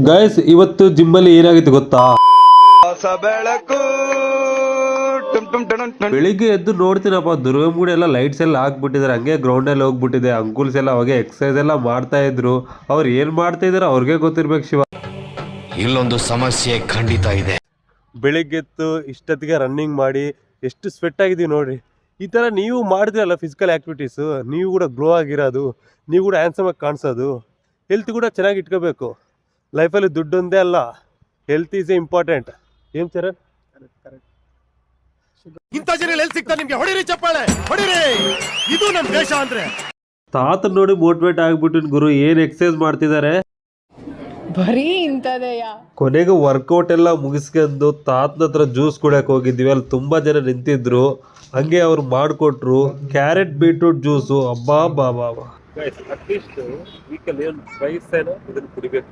Guys ಇವತ್ತು ಜಿಮ್ಮಲ್ಲಿ ಏನಾಗಿತ್ತು ಗೊತ್ತಾ? ಬೆಳಿಗ್ಗೆ ಎದ್ದು ನೋಡ್ತೀನಪ್ಪ, ದುರ್ಗಂಗುಡಿ ಎಲ್ಲ ಲೈಟ್ಸ್ ಎಲ್ಲ ಹಾಕ್ಬಿಟ್ಟಿದ್ದಾರೆ, ಹಂಗೆ ಗ್ರೌಂಡ್ ಅಲ್ಲಿ ಹೋಗ್ಬಿಟ್ಟಿದೆ. ಅಂಕುಲ್ಸ್ ಎಲ್ಲ ಅವಾಗೆ ಎಕ್ಸರ್ಸೈಸ್ ಎಲ್ಲ ಮಾಡ್ತಾ ಇದ್ರು. ಅವ್ರು ಏನ್ ಮಾಡ್ತಾ ಇದಾರೆ ಅವ್ರಿಗೆ ಗೊತ್ತಿರ್ಬೇಕು ಶಿವ. ಇಲ್ಲೊಂದು ಸಮಸ್ಯೆ ಖಂಡಿತ ಇದೆ. ಬೆಳಿಗ್ಗೆ ಎದ್ದು ಇಷ್ಟೊತ್ತಿಗೆ ರನ್ನಿಂಗ್ ಮಾಡಿ ಎಷ್ಟು ಸ್ವೆಟ್ ಆಗಿದೀವಿ ನೋಡ್ರಿ. ಈ ತರ ನೀವು ಮಾಡಿದ್ರಲ್ಲ ಫಿಸಿಕಲ್ ಆಕ್ಟಿವಿಟೀಸ್, ನೀವು ಕೂಡ ಗ್ಲೋ ಆಗಿರೋದು, ನೀವು ಕೂಡ ಹ್ಯಾಂಡ್ಸಮ್ ಆಗಿ ಕಾಣಿಸೋದು, ಹೆಲ್ತ್ ಕೂಡ ಚೆನ್ನಾಗಿ ಇಟ್ಕೋಬೇಕು. ಲೈಫಲ್ಲಿ ದುಡ್ಡೊಂದೇ ಅಲ್ಲ, ಹೆಲ್ತ್ ಈಸ್ ಇಂಪಾರ್ಟೆಂಟ್. ಏನ್ ಚರಣ್? ಇಂಥ ಜನ ಎಲ್ಲಿ ಸಿಗ್ತಾರೆ ನಿಮ್ಗೆ? ಹೊಡಿರಿ ಚಪ್ಪಾಳೆ, ಹೊಡಿರಿ. ಇದು ನಮ್ಮ ದೇಶ ಅಂದ್ರೆ. ತಾತ ನೋಡಿ ಮೋಟಿವೇಟ್ ಆಗ್ಬಿಟ್ಟು ಗುರು ಏನ್ ಎಕ್ಸರ್ಸೈಸ್ ಮಾಡ್ತಿದ್ದಾರೆ. ಬರೀ ಇಂಥದೆಯಾ? ಕೊನೆಗೆ ವರ್ಕೌಟ್ ಎಲ್ಲ ಮುಗಿಸ್ಕೊಂಡು ತಾತನ ಹತ್ರ ಜ್ಯೂಸ್ ಕುಡಿಯಕ್ಕೆ ಹೋಗಿದ್ವಿ. ಅಲ್ಲಿ ತುಂಬಾ ಜನ ನಿಂತಿದ್ರು, ಹಂಗೆ ಅವ್ರು ಮಾಡಿಕೊಟ್ರು ಕ್ಯಾರೆಟ್ ಬೀಟ್ರೂಟ್ ಜ್ಯೂಸು. ಅಬ್ಬಾ ಬಾ ಬಾ ಬಾ. ಅಟ್ಲೀಸ್ಟ್ ವೀಕಲ್ಲಿ ಒಂದು 5 ಏನೋ ಇದನ್ನು ಕುಡಿಬೇಕು.